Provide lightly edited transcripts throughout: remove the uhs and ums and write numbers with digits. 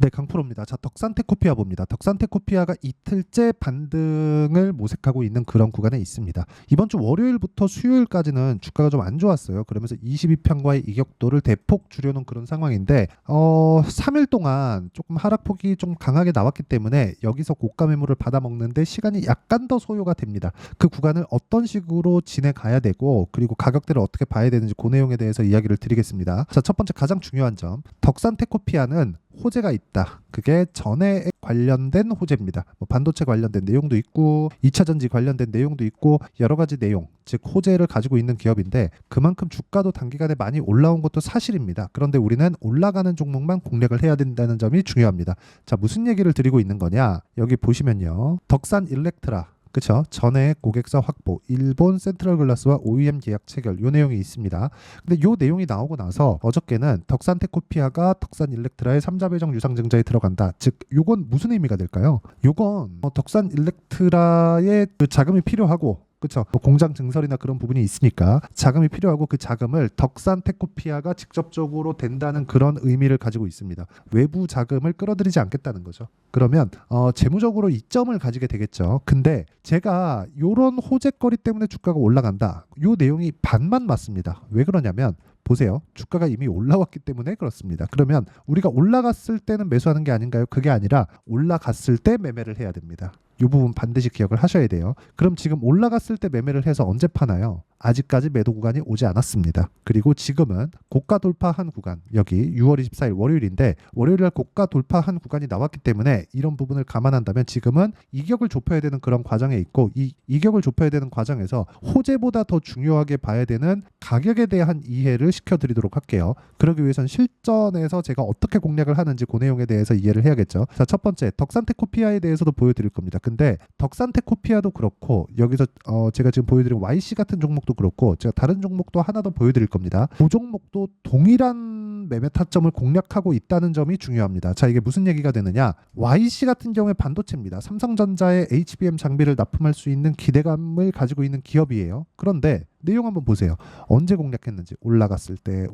네, 강프로입니다. 자, 덕산테코피아 봅니다. 덕산테코피아가 이틀째 반등을 모색하고 있는 그런 구간에 있습니다. 이번 주 월요일부터 수요일까지는 주가가 좀 안 좋았어요. 그러면서 22평과의 이격도를 대폭 줄여놓은 그런 상황인데 3일 동안 조금 하락폭이 좀 강하게 나왔기 때문에 여기서 고가 매물을 받아먹는데 시간이 약간 더 소요가 됩니다. 그 구간을 어떤 식으로 지내가야 되고 그리고 가격대를 어떻게 봐야 되는지 그 내용에 대해서 이야기를 드리겠습니다. 자, 첫 번째 가장 중요한 점, 덕산테코피아는 호재가 있다. 그게 전해에 관련된 호재입니다. 뭐 반도체 관련된 내용도 있고 2차 전지 관련된 내용도 있고 여러 가지 내용, 즉 호재를 가지고 있는 기업인데 그만큼 주가도 단기간에 많이 올라온 것도 사실입니다. 그런데 우리는 올라가는 종목만 공략을 해야 된다는 점이 중요합니다. 자, 무슨 얘기를 드리고 있는 거냐? 여기 보시면요. 덕산 일렉트라, 그쵸? 전액 고객사 확보, 일본 센트럴글라스와 OEM 계약 체결, 요 내용이 있습니다. 근데 요 내용이 나오고 나서 어저께는 덕산테코피아가 덕산일렉트라의 3자 배정 유상증자에 들어간다. 즉 요건 무슨 의미가 될까요? 요건 덕산일렉트라의 그 자금이 필요하고, 그렇죠. 뭐 공장 증설이나 그런 부분이 있으니까 자금이 필요하고 그 자금을 덕산테코피아가 직접적으로 된다는 그런 의미를 가지고 있습니다. 외부 자금을 끌어들이지 않겠다는 거죠. 그러면 재무적으로 이점을 가지게 되겠죠. 근데 제가 이런 호재거리 때문에 주가가 올라간다. 이 내용이 반만 맞습니다. 왜 그러냐면 보세요. 주가가 이미 올라왔기 때문에 그렇습니다. 그러면 우리가 올라갔을 때는 매수하는 게 아닌가요? 그게 아니라 올라갔을 때 매매를 해야 됩니다. 이 부분 반드시 기억을 하셔야 돼요. 그럼 지금 올라갔을 때 매매를 해서 언제 파나요? 아직까지 매도 구간이 오지 않았습니다. 그리고 지금은 고가 돌파한 구간, 여기 6월 24일 월요일인데 월요일날 고가 돌파한 구간이 나왔기 때문에 이런 부분을 감안한다면 지금은 이격을 좁혀야 되는 그런 과정에 있고 이 이격을 좁혀야 되는 과정에서 호재보다 더 중요하게 봐야 되는 가격에 대한 이해를 시켜드리도록 할게요. 그러기 위해서는 실전에서 제가 어떻게 공략을 하는지 그 내용에 대해서 이해를 해야겠죠. 자, 첫 번째 덕산테코피아에 대해서도 보여드릴 겁니다. 근데 덕산테코피아도 그렇고 여기서 제가 지금 보여드린 YC 같은 종목도 그렇고 제가 다른 종목도 하나 더 보여드릴 겁니다. 그 종목도 동일한 매매 타점을 공략하고 있다는 점이 중요합니다. 자, 이게 무슨 얘기가 되느냐? YC 같은 경우에 반도체입니다. 삼성전자의 HBM 장비를 납품할 수 있는 기대감을 가지고 있는 기업이에요. 그런데 내용 한번 보세요. 언제 공략했는지. 올라갔을 때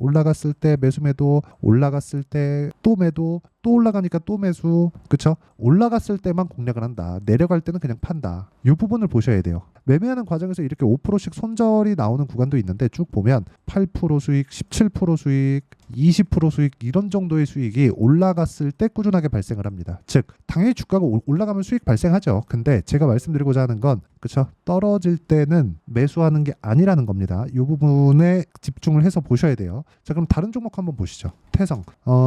매수 매도, 올라갔을 때 또 매도, 또 올라가니까 또 매수. 그쵸? 올라갔을 때만 공략을 한다. 내려갈 때는 그냥 판다. 이 부분을 보셔야 돼요. 매매하는 과정에서 이렇게 5%씩 손절이 나오는 구간도 있는데 쭉 보면 8% 수익, 17% 수익, 20% 수익 이런 정도의 수익이 올라갔을 때 꾸준하게 발생을 합니다. 즉 당연히 주가가 올라가면 수익 발생하죠. 근데 제가 말씀드리고자 하는 건 그렇죠. 떨어질 때는 매수하는 게 아니라는 겁니다. 이 부분에 집중을 해서 보셔야 돼요. 자, 그럼 다른 종목 한번 보시죠. 태성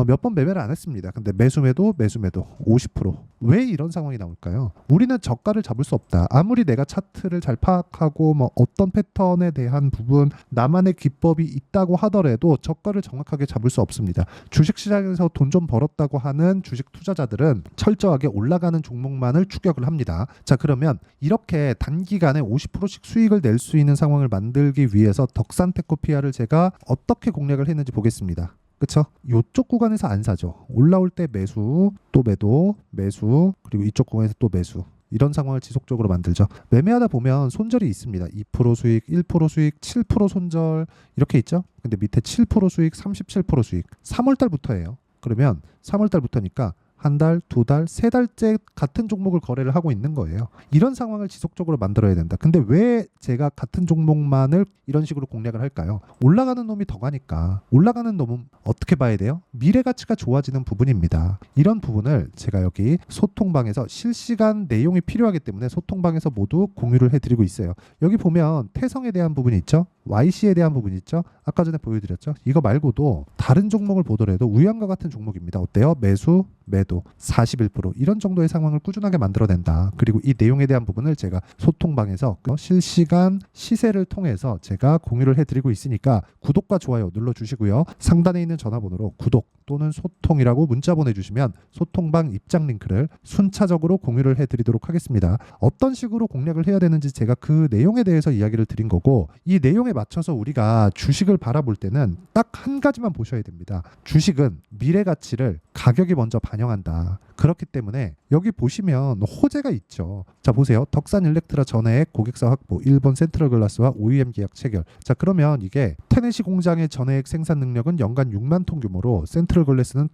몇 번 매매를 안 했습니다. 근데 매수 매도 50%. 왜 이런 상황이 나올까요? 우리는 저가를 잡을 수 없다. 아무리 내가 차트를 잘 파악하고 뭐 어떤 패턴에 대한 부분 나만의 기법이 있다고 하더라도 저가를 정확하게 잡을 수 없습니다. 주식시장에서 돈 좀 벌었다고 하는 주식 투자자들은 철저하게 올라가는 종목만을 추격을 합니다. 자, 그러면 이렇게 단기간에 50%씩 수익을 낼 수 있는 상황을 만들기 위해서 덕산테코피아를 제가 어떻게 공략을 했는지 보겠습니다. 그쵸? 이쪽 구간에서 안 사죠. 올라올 때 매수, 또 매도, 매수, 그리고 이쪽 구간에서 또 매수. 이런 상황을 지속적으로 만들죠. 매매하다 보면 손절이 있습니다. 2% 수익, 1% 수익, 7% 손절 이렇게 있죠. 근데 밑에 7% 수익, 37% 수익. 3월달부터예요. 그러면 3월달부터니까 한 달, 두 달, 세 달째 같은 종목을 거래를 하고 있는 거예요. 이런 상황을 지속적으로 만들어야 된다. 근데 왜 제가 같은 종목만을 이런 식으로 공략을 할까요? 올라가는 놈이 더 가니까. 올라가는 놈은 어떻게 봐야 돼요? 미래 가치가 좋아지는 부분입니다. 이런 부분을 제가 여기 소통방에서 실시간 내용이 필요하기 때문에 소통방에서 모두 공유를 해드리고 있어요. 여기 보면 태성에 대한 부분이 있죠. YC에 대한 부분이 있죠. 아까 전에 보여드렸죠. 이거 말고도 다른 종목을 보더라도 우양과 같은 종목입니다. 어때요? 매수, 매도 41% 이런 정도의 상황을 꾸준하게 만들어낸다. 그리고 이 내용에 대한 부분을 제가 소통방에서 실시간 시세를 통해서 제가 공유를 해드리고 있으니까 구독과 좋아요 눌러주시고요. 상단에 있는 전화번호로 구독 또는 소통이라고 문자 보내주시면 소통방 입장 링크를 순차적으로 공유를 해드리도록 하겠습니다. 어떤 식으로 공략을 해야 되는지 제가 그 내용에 대해서 이야기를 드린 거고 이 내용에 맞춰서 우리가 주식을 바라볼 때는 딱 한 가지만 보셔야 됩니다. 주식은 미래 가치를 가격이 먼저 반영한다. 그렇기 때문에 여기 보시면 호재가 있죠. 자, 보세요. 덕산일렉트라 전해액 고객사 확보, 일본 센트럴글라스와 OEM 계약 체결. 자, 그러면 이게 테네시 공장의 전해액 생산 능력은 연간 6만 톤 규모로 센트럴 애플글래스는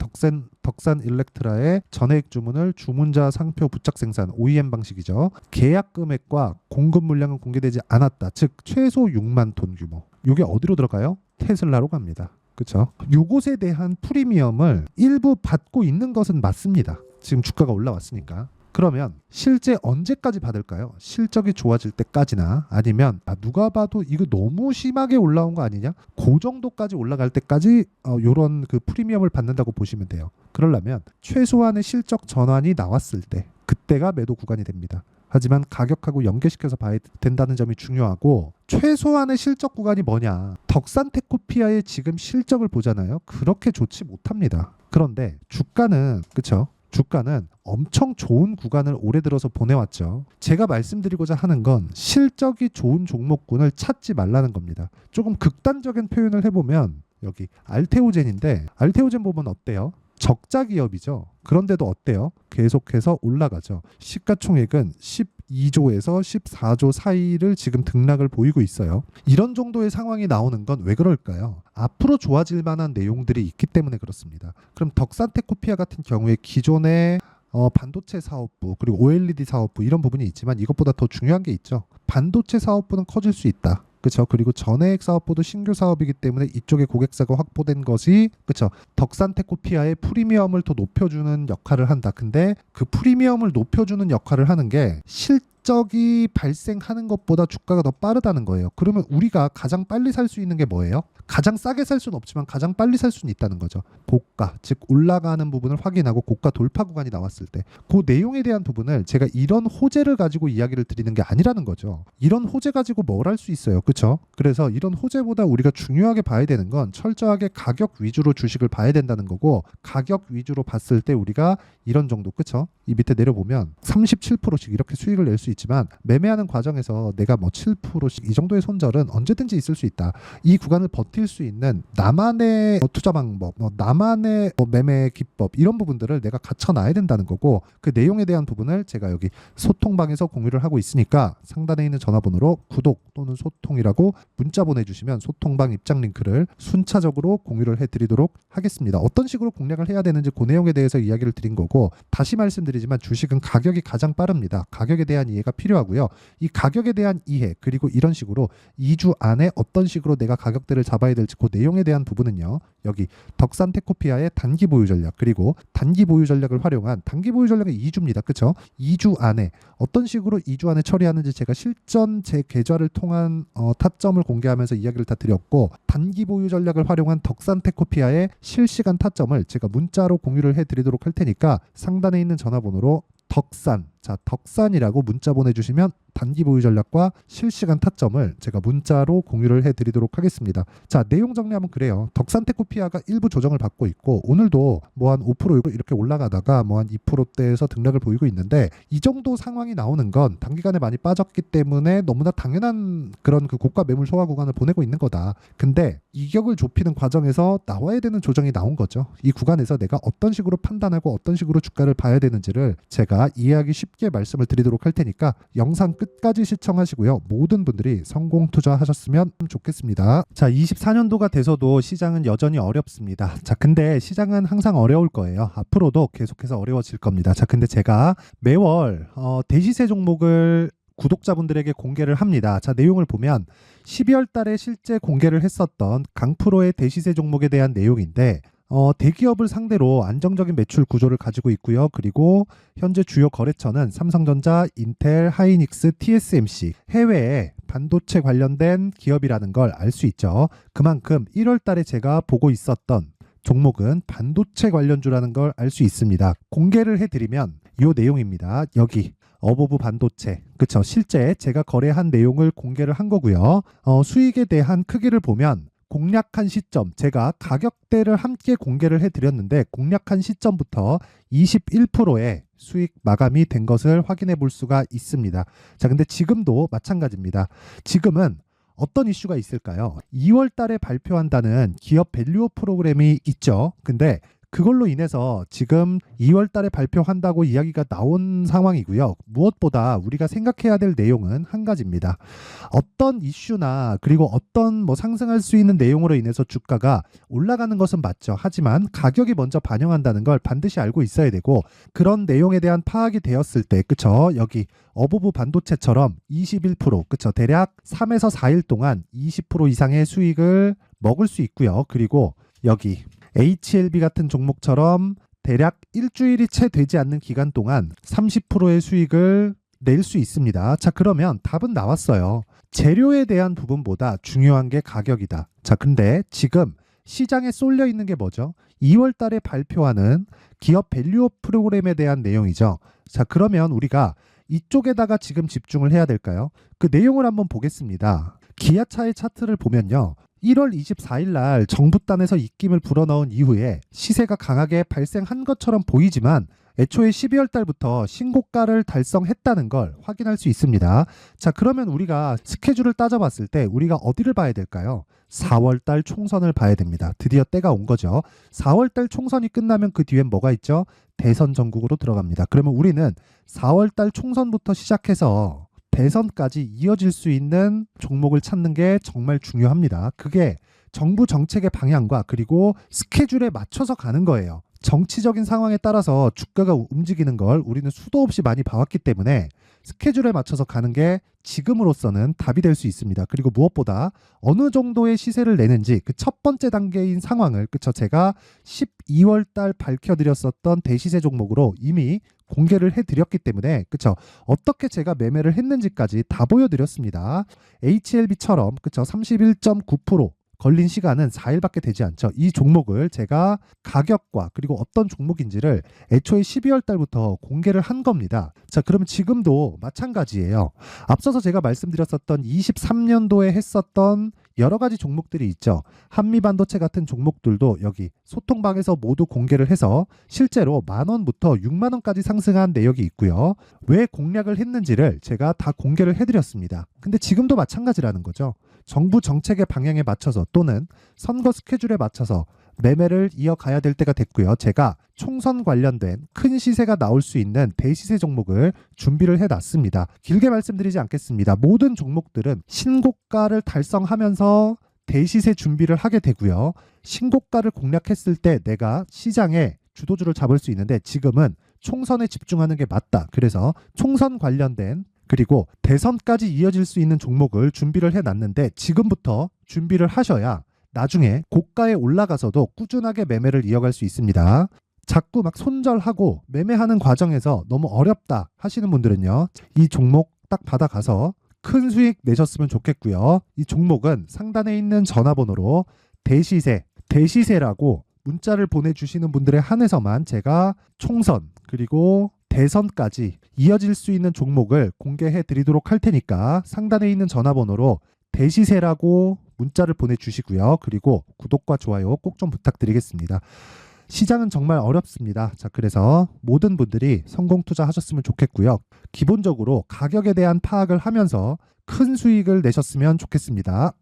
덕산 일렉트라의 전해액 주문을 주문자 상표 부착 생산 OEM 방식이죠. 계약 금액과 공급 물량은 공개되지 않았다. 즉 최소 6만 톤 규모. 이게 어디로 들어가요? 테슬라로 갑니다. 그렇죠? 요것에 대한 프리미엄을 일부 받고 있는 것은 맞습니다. 지금 주가가 올라왔으니까. 그러면 실제 언제까지 받을까요? 실적이 좋아질 때까지나 아니면 누가 봐도 이거 너무 심하게 올라온 거 아니냐? 그 정도까지 올라갈 때까지 요런 그 프리미엄을 받는다고 보시면 돼요. 그러려면 최소한의 실적 전환이 나왔을 때 그때가 매도 구간이 됩니다. 하지만 가격하고 연계시켜서 봐야 된다는 점이 중요하고 최소한의 실적 구간이 뭐냐? 덕산테크피아의 지금 실적을 보잖아요. 그렇게 좋지 못합니다. 그런데 주가는 그렇죠? 주가는 엄청 좋은 구간을 올해 들어서 보내왔죠. 제가 말씀드리고자 하는 건 실적이 좋은 종목군을 찾지 말라는 겁니다. 조금 극단적인 표현을 해보면 여기 알테오젠인데 알테오젠 보면 어때요? 적자 기업이죠. 그런데도 어때요? 계속해서 올라가죠. 시가총액은 12조에서 14조 사이를 지금 등락을 보이고 있어요. 이런 정도의 상황이 나오는 건 왜 그럴까요? 앞으로 좋아질 만한 내용들이 있기 때문에 그렇습니다. 그럼 덕산테크피아 같은 경우에 기존의 반도체 사업부 그리고 OLED 사업부 이런 부분이 있지만 이것보다 더 중요한 게 있죠. 반도체 사업부는 커질 수 있다. 그렇죠. 그리고 전해액 사업부도 신규 사업이기 때문에 이쪽에 고객사가 확보된 것이 그렇죠. 덕산테크피아의 프리미엄을 더 높여주는 역할을 한다. 근데 그 프리미엄을 높여주는 역할을 하는 게 실적이 발생하는 것보다 주가가 더 빠르다는 거예요. 그러면 우리가 가장 빨리 살 수 있는 게 뭐예요? 가장 싸게 살 수는 없지만 가장 빨리 살 수는 있다는 거죠. 고가, 즉 올라가는 부분을 확인하고 고가 돌파 구간이 나왔을 때 그 내용에 대한 부분을 제가 이런 호재를 가지고 이야기를 드리는 게 아니라는 거죠. 이런 호재 가지고 뭘 할 수 있어요. 그렇죠? 그래서 이런 호재보다 우리가 중요하게 봐야 되는 건 철저하게 가격 위주로 주식을 봐야 된다는 거고 가격 위주로 봤을 때 우리가 이런 정도 그렇죠? 이 밑에 내려보면 37%씩 이렇게 수익을 낼 수 있지만 매매하는 과정에서 내가 뭐 7%씩 이 정도의 손절은 언제든지 있을 수 있다. 이 구간을 버틸 수 있는 나만의 투자 방법, 나만의 매매 기법 이런 부분들을 내가 갖춰놔야 된다는 거고 그 내용에 대한 부분을 제가 여기 소통방에서 공유를 하고 있으니까 상단에 있는 전화번호로 구독 또는 소통이라고 문자 보내주시면 소통방 입장 링크를 순차적으로 공유를 해드리도록 하겠습니다. 어떤 식으로 공략을 해야 되는지 그 내용에 대해서 이야기를 드린 거고 다시 말씀드리지만 주식은 가격이 가장 빠릅니다. 가격에 대한 이해가 필요하고요. 이 가격에 대한 이해 그리고 이런 식으로 2주 안에 어떤 식으로 내가 가격대를 잡아야 될지 그 내용에 대한 부분은요. 여기 덕산테크피아의 단기 보유 전략 그리고 단기 보유 전략을 활용한 단기 보유 전략은 2주입니다. 그렇죠? 2주 안에 어떤 식으로 2주 안에 처리하는지 제가 실전 제 계좌를 통한 타점을 공개하면서 이야기를 다 드렸고 단기 보유 전략을 활용한 덕산테크피아의 실시간 타점을 제가 문자로 공유를 해드리도록 할 테니까 상단에 있는 전화번호로 덕산이라고 문자 보내주시면 단기 보유 전략과 실시간 타점을 제가 문자로 공유를 해드리도록 하겠습니다. 자, 내용 정리하면 그래요. 덕산테크피아가 일부 조정을 받고 있고 오늘도 뭐 한 5% 이렇게 올라가다가 뭐 한 2%대에서 등락을 보이고 있는데 이 정도 상황이 나오는 건 단기간에 많이 빠졌기 때문에 너무나 당연한 그런 그 고가 매물 소화 구간을 보내고 있는 거다. 근데 이격을 좁히는 과정에서 나와야 되는 조정이 나온 거죠. 이 구간에서 내가 어떤 식으로 판단하고 어떤 식으로 주가를 봐야 되는지를 제가 이해하기 쉽게 말씀을 드리도록 할 테니까 영상 끝까지 시청하시고요. 모든 분들이 성공 투자하셨으면 좋겠습니다. 자, 24년도가 돼서도 시장은 여전히 어렵습니다. 자, 근데 시장은 항상 어려울 거예요. 앞으로도 계속해서 어려워질 겁니다. 자, 근데 제가 매월 대시세 종목을 구독자분들에게 공개를 합니다. 자, 내용을 보면 12월 달에 실제 공개를 했었던 강프로의 대시세 종목에 대한 내용인데 대기업을 상대로 안정적인 매출 구조를 가지고 있고요. 그리고 현재 주요 거래처는 삼성전자, 인텔, 하이닉스, TSMC, 해외에 반도체 관련된 기업이라는 걸 알 수 있죠. 그만큼 1월 달에 제가 보고 있었던 종목은 반도체 관련주라는 걸 알 수 있습니다. 공개를 해드리면 이 내용입니다. 여기 어버브 반도체, 그쵸? 실제 제가 거래한 내용을 공개를 한 거고요. 수익에 대한 크기를 보면 공략한 시점, 제가 가격대를 함께 공개를 해드렸는데 공략한 시점부터 21%의 수익 마감이 된 것을 확인해 볼 수가 있습니다. 자, 근데 지금도 마찬가지입니다. 지금은 어떤 이슈가 있을까요? 2월 달에 발표한다는 기업 밸류업 프로그램이 있죠. 근데 그걸로 인해서 지금 2월 달에 발표한다고 이야기가 나온 상황이고요. 무엇보다 우리가 생각해야 될 내용은 한 가지입니다. 어떤 이슈나 그리고 어떤 뭐 상승할 수 있는 내용으로 인해서 주가가 올라가는 것은 맞죠. 하지만 가격이 먼저 반영한다는 걸 반드시 알고 있어야 되고, 그런 내용에 대한 파악이 되었을 때, 그쵸? 여기 어부부 반도체처럼 21%, 그쵸? 대략 3에서 4일 동안 20% 이상의 수익을 먹을 수 있고요. 그리고 여기 HLB 같은 종목처럼 대략 일주일이 채 되지 않는 기간 동안 30%의 수익을 낼 수 있습니다. 자, 그러면 답은 나왔어요. 재료에 대한 부분보다 중요한 게 가격이다. 자, 근데 지금 시장에 쏠려 있는 게 뭐죠? 2월 달에 발표하는 기업 밸류업 프로그램에 대한 내용이죠. 자, 그러면 우리가 이쪽에다가 지금 집중을 해야 될까요? 그 내용을 한번 보겠습니다. 기아차의 차트를 보면요. 1월 24일 날 정부단에서 입김을 불어넣은 이후에 시세가 강하게 발생한 것처럼 보이지만 애초에 12월 달부터 신고가를 달성했다는 걸 확인할 수 있습니다. 자, 그러면 우리가 스케줄을 따져봤을 때 우리가 어디를 봐야 될까요? 4월 달 총선을 봐야 됩니다. 드디어 때가 온 거죠. 4월 달 총선이 끝나면 그 뒤엔 뭐가 있죠? 대선 전국으로 들어갑니다. 그러면 우리는 4월 달 총선부터 시작해서 대선까지 이어질 수 있는 종목을 찾는 게 정말 중요합니다. 그게 정부 정책의 방향과 그리고 스케줄에 맞춰서 가는 거예요. 정치적인 상황에 따라서 주가가 움직이는 걸 우리는 수도 없이 많이 봐왔기 때문에 스케줄에 맞춰서 가는 게 지금으로서는 답이 될 수 있습니다. 그리고 무엇보다 어느 정도의 시세를 내는지 그 첫 번째 단계인 상황을, 그쵸, 제가 12월 달 밝혀드렸었던 대시세 종목으로 이미 공개를 해드렸기 때문에, 그쵸, 어떻게 제가 매매를 했는지까지 다 보여드렸습니다. HLB처럼, 그쵸, 31.9% 걸린 시간은 4일밖에 되지 않죠. 이 종목을 제가 가격과 그리고 어떤 종목인지를 애초에 12월 달부터 공개를 한 겁니다. 자, 그러면 지금도 마찬가지예요. 앞서서 제가 말씀드렸었던 23년도에 했었던 여러 가지 종목들이 있죠. 한미반도체 같은 종목들도 여기 소통방에서 모두 공개를 해서 실제로 10,000원부터 60,000원까지 상승한 내역이 있고요. 왜 공략을 했는지를 제가 다 공개를 해드렸습니다. 근데 지금도 마찬가지라는 거죠. 정부 정책의 방향에 맞춰서 또는 선거 스케줄에 맞춰서 매매를 이어가야 될 때가 됐고요. 제가 총선 관련된 큰 시세가 나올 수 있는 대시세 종목을 준비를 해놨습니다. 길게 말씀드리지 않겠습니다. 모든 종목들은 신고가를 달성하면서 대시세 준비를 하게 되고요. 신고가를 공략했을 때 내가 시장에 주도주를 잡을 수 있는데 지금은 총선에 집중하는 게 맞다. 그래서 총선 관련된 그리고 대선까지 이어질 수 있는 종목을 준비를 해놨는데 지금부터 준비를 하셔야 나중에 고가에 올라가서도 꾸준하게 매매를 이어갈 수 있습니다. 자꾸 막 손절하고 매매하는 과정에서 너무 어렵다 하시는 분들은요, 이 종목 딱 받아가서 큰 수익 내셨으면 좋겠고요. 이 종목은 상단에 있는 전화번호로 대시세라고 문자를 보내주시는 분들에 한해서만 제가 총선 그리고 대선까지 이어질 수 있는 종목을 공개해 드리도록 할 테니까 상단에 있는 전화번호로 대시세라고 문자를 보내주시고요. 그리고 구독과 좋아요 꼭 좀 부탁드리겠습니다. 시장은 정말 어렵습니다. 자, 그래서 모든 분들이 성공 투자하셨으면 좋겠고요. 기본적으로 가격에 대한 파악을 하면서 큰 수익을 내셨으면 좋겠습니다.